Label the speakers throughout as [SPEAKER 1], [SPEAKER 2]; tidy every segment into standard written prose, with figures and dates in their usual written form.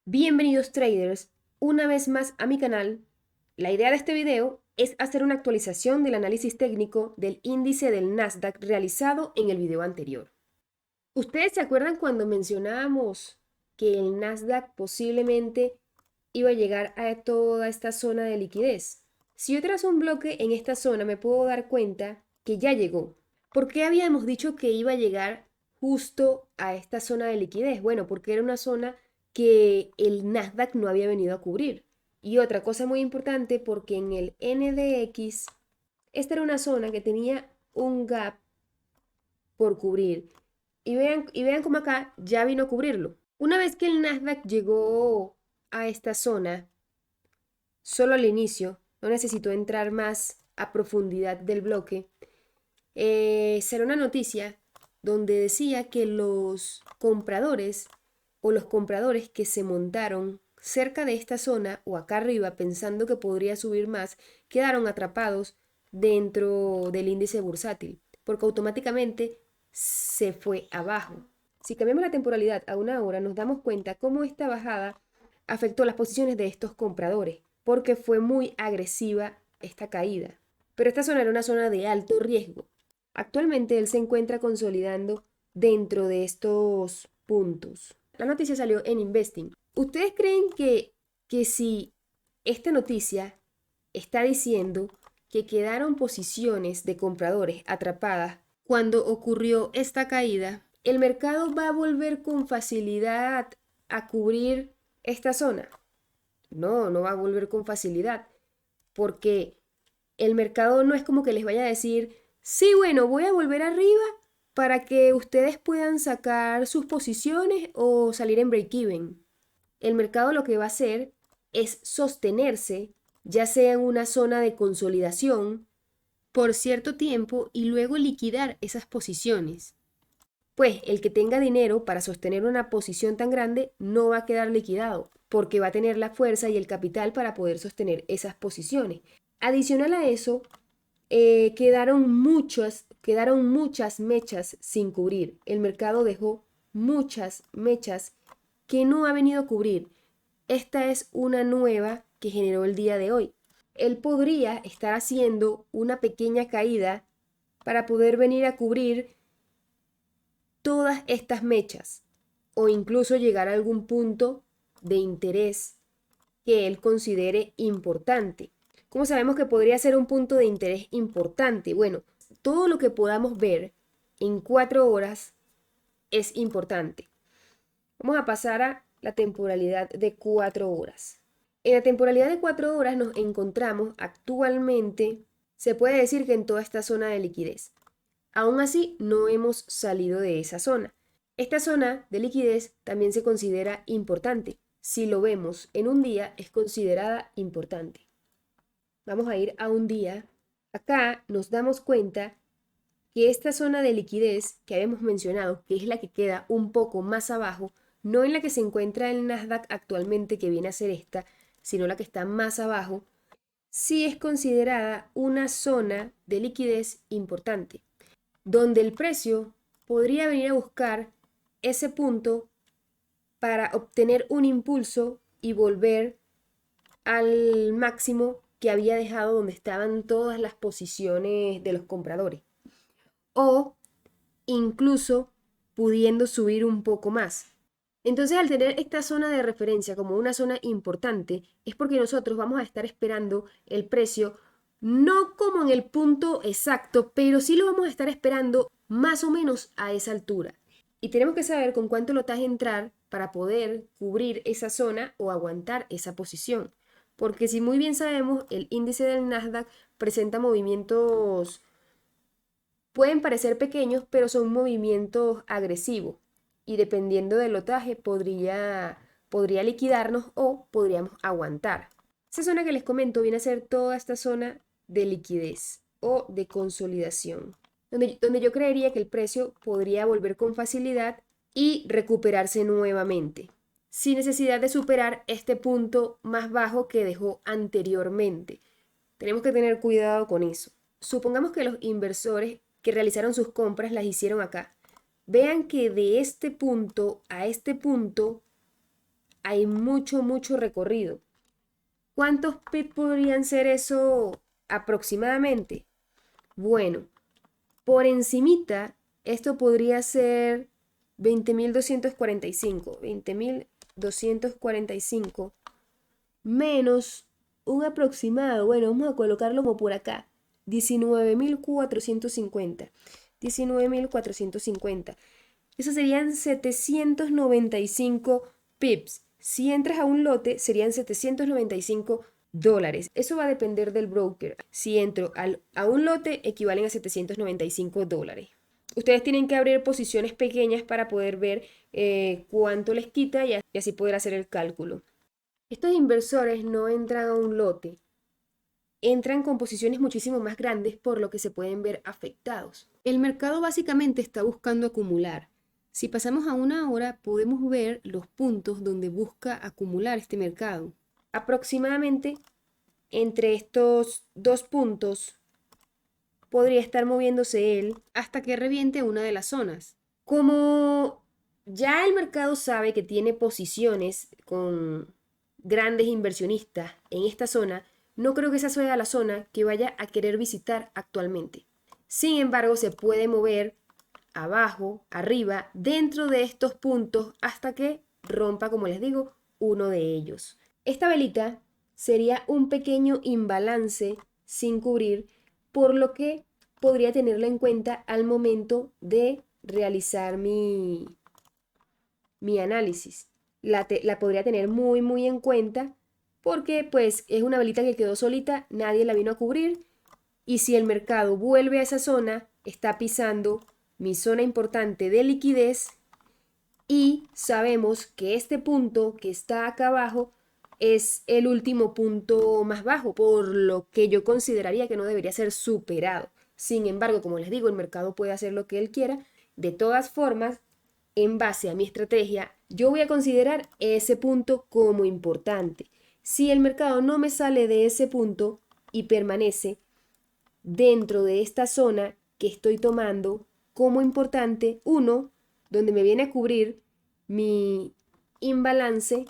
[SPEAKER 1] Bienvenidos traders, una vez más a mi canal. La idea de este video es hacer una actualización del análisis técnico del índice del Nasdaq realizado en el video anterior. ¿Ustedes se acuerdan cuando mencionábamos que el Nasdaq posiblemente iba a llegar a toda esta zona de liquidez? Si yo trazo un bloque en esta zona me puedo dar cuenta que ya llegó. ¿Por qué habíamos dicho que iba a llegar justo a esta zona de liquidez? Bueno, porque era una zona que el Nasdaq no había venido a cubrir. Y otra cosa muy importante, porque en el NDX, esta era una zona que tenía un gap por cubrir. Y vean cómo acá ya vino a cubrirlo. Una vez que el Nasdaq llegó a esta zona, solo al inicio, no necesitó entrar más a profundidad del bloque, será una noticia donde decía que los compradores o los compradores que se montaron cerca de esta zona o acá arriba pensando que podría subir más, quedaron atrapados dentro del índice bursátil, porque automáticamente se fue abajo. Si cambiamos la temporalidad a una hora, nos damos cuenta cómo esta bajada afectó las posiciones de estos compradores, porque fue muy agresiva esta caída. Pero esta zona era una zona de alto riesgo. Actualmente él se encuentra consolidando dentro de estos puntos. La noticia salió en Investing. ¿Ustedes creen que si esta noticia está diciendo que quedaron posiciones de compradores atrapadas cuando ocurrió esta caída, el mercado va a volver con facilidad a cubrir esta zona? No, no va a volver con facilidad, porque el mercado no es como que les vaya a decir, sí, bueno, voy a volver arriba para que ustedes puedan sacar sus posiciones o salir en break-even. El mercado lo que va a hacer es sostenerse, ya sea en una zona de consolidación, por cierto tiempo y luego liquidar esas posiciones. Pues el que tenga dinero para sostener una posición tan grande no va a quedar liquidado, porque va a tener la fuerza y el capital para poder sostener esas posiciones. Adicional a eso, quedaron muchas mechas sin cubrir. El mercado dejó muchas mechas que no ha venido a cubrir. Esta es una nueva que generó el día de hoy. Él podría estar haciendo una pequeña caída para poder venir a cubrir todas estas mechas o incluso llegar a algún punto de interés que él considere importante. ¿Cómo sabemos que podría ser un punto de interés importante? Bueno, todo lo que podamos ver en 4 horas es importante. Vamos a pasar a la temporalidad de 4 horas. En la temporalidad de 4 horas nos encontramos actualmente, se puede decir que en toda esta zona de liquidez. Aún así, no hemos salido de esa zona. Esta zona de liquidez también se considera importante. Si lo vemos en un día, es considerada importante. Vamos a ir a un día. Acá nos damos cuenta que esta zona de liquidez que habíamos mencionado, que es la que queda un poco más abajo, no en la que se encuentra el Nasdaq actualmente, que viene a ser esta, sino la que está más abajo, sí es considerada una zona de liquidez importante, donde el precio podría venir a buscar ese punto para obtener un impulso y volver al máximo que había dejado donde estaban todas las posiciones de los compradores. O incluso pudiendo subir un poco más. Entonces, al tener esta zona de referencia como una zona importante, es porque nosotros vamos a estar esperando el precio, no como en el punto exacto, pero sí lo vamos a estar esperando más o menos a esa altura. Y tenemos que saber con cuánto lotaje entrar para poder cubrir esa zona o aguantar esa posición. Porque si muy bien sabemos, el índice del Nasdaq presenta movimientos, pueden parecer pequeños, pero son movimientos agresivos y dependiendo del lotaje podría liquidarnos o podríamos aguantar. Esa zona que les comento viene a ser toda esta zona de liquidez o de consolidación, donde yo creería que el precio podría volver con facilidad y recuperarse nuevamente, sin necesidad de superar este punto más bajo que dejó anteriormente. Tenemos que tener cuidado con eso. Supongamos que los inversores que realizaron sus compras las hicieron acá. Vean que de este punto a este punto hay mucho, mucho recorrido. ¿Cuántos pips podrían ser eso aproximadamente? Bueno, por encimita, esto podría ser 20.245. 20.245 menos un aproximado. Bueno, vamos a colocarlo como por acá. 19.450. 19.450. Eso serían 795 pips. Si entras a un lote, serían 795 dólares. Eso va a depender del broker. Si entro a un lote, equivalen a 795 dólares. Ustedes tienen que abrir posiciones pequeñas para poder ver cuánto les quita y así poder hacer el cálculo. Estos inversores no entran a un lote, entran con posiciones muchísimo más grandes, por lo que se pueden ver afectados. El mercado básicamente está buscando acumular. Si pasamos a una hora, podemos ver los puntos donde busca acumular este mercado. Aproximadamente entre estos dos puntos podría estar moviéndose él hasta que reviente una de las zonas. Como ya el mercado sabe que tiene posiciones con grandes inversionistas en esta zona, no creo que esa sea la zona que vaya a querer visitar actualmente. Sin embargo, se puede mover abajo, arriba, dentro de estos puntos hasta que rompa, como les digo, uno de ellos. Esta velita sería un pequeño imbalance sin cubrir, por lo que podría tenerla en cuenta al momento de realizar mi análisis. La podría tener muy, muy en cuenta porque pues es una velita que quedó solita, nadie la vino a cubrir y si el mercado vuelve a esa zona, está pisando mi zona importante de liquidez y sabemos que este punto que está acá abajo es el último punto más bajo, por lo que yo consideraría que no debería ser superado. Sin embargo, como les digo, el mercado puede hacer lo que él quiera. De todas formas, en base a mi estrategia, yo voy a considerar ese punto como importante. Si el mercado no me sale de ese punto y permanece dentro de esta zona que estoy tomando como importante, uno, donde me viene a cubrir mi imbalance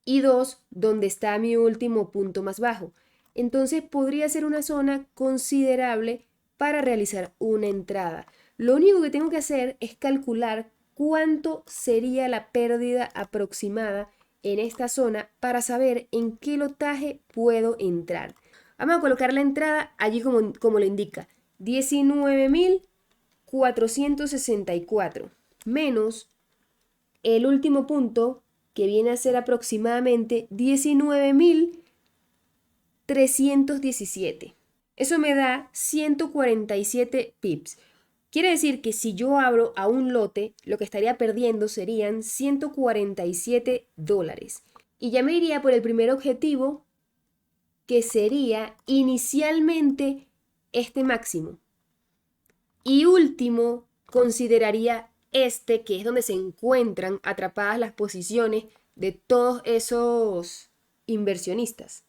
[SPEAKER 1] y dos, donde está mi último punto más bajo. Entonces podría ser una zona considerable para realizar una entrada. Lo único que tengo que hacer es calcular cuánto sería la pérdida aproximada en esta zona para saber en qué lotaje puedo entrar. Vamos a colocar la entrada allí como lo indica. 19.464 menos el último punto que viene a ser aproximadamente 19.317. Eso me da 147 pips. Quiere decir que si yo abro a un lote, lo que estaría perdiendo serían 147 dólares. Y ya me iría por el primer objetivo, que sería inicialmente este máximo. Y último, consideraría este, que es donde se encuentran atrapadas las posiciones de todos esos inversionistas.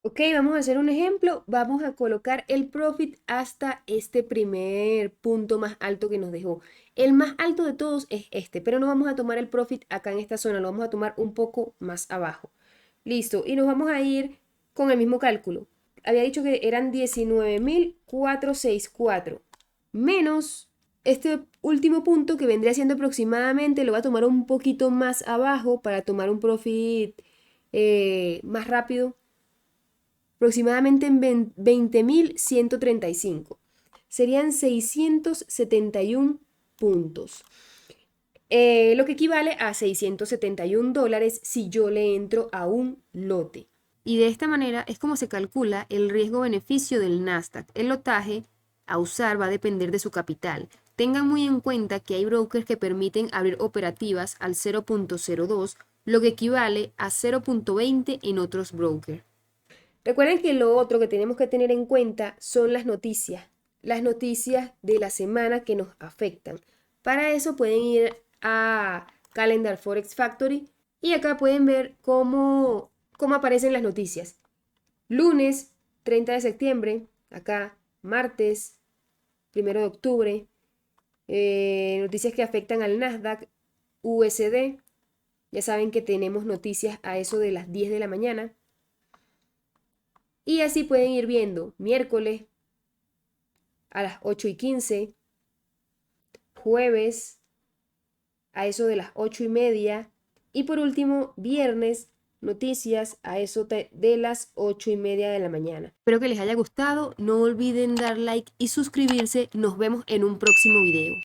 [SPEAKER 1] Ok, vamos a hacer un ejemplo. Vamos a colocar el profit hasta este primer punto más alto que nos dejó. El más alto de todos es este, pero no vamos a tomar el profit acá en esta zona, lo vamos a tomar un poco más abajo. Listo, y nos vamos a ir con el mismo cálculo. Había dicho que eran 19.464 menos este último punto que vendría siendo aproximadamente, lo voy a tomar un poquito más abajo para tomar un profit más rápido, aproximadamente en 20.135. Serían 671 puntos. Lo que equivale a 671 dólares si yo le entro a un lote. Y de esta manera es como se calcula el riesgo-beneficio del Nasdaq. El lotaje a usar va a depender de su capital. Tengan muy en cuenta que hay brokers que permiten abrir operativas al 0.02, lo que equivale a 0.20 en otros brokers. Recuerden que lo otro que tenemos que tener en cuenta son las noticias de la semana que nos afectan. Para eso pueden ir a Calendar Forex Factory y acá pueden ver cómo aparecen las noticias. Lunes 30 de septiembre, acá martes 1 de octubre, noticias que afectan al Nasdaq, USD, Ya saben que tenemos noticias a eso de las 10 de la mañana. Y así pueden ir viendo miércoles a las 8:15, jueves a eso de las 8:30 y por último viernes noticias a eso de las 8:30 de la mañana. Espero que les haya gustado, no olviden dar like y suscribirse, nos vemos en un próximo video.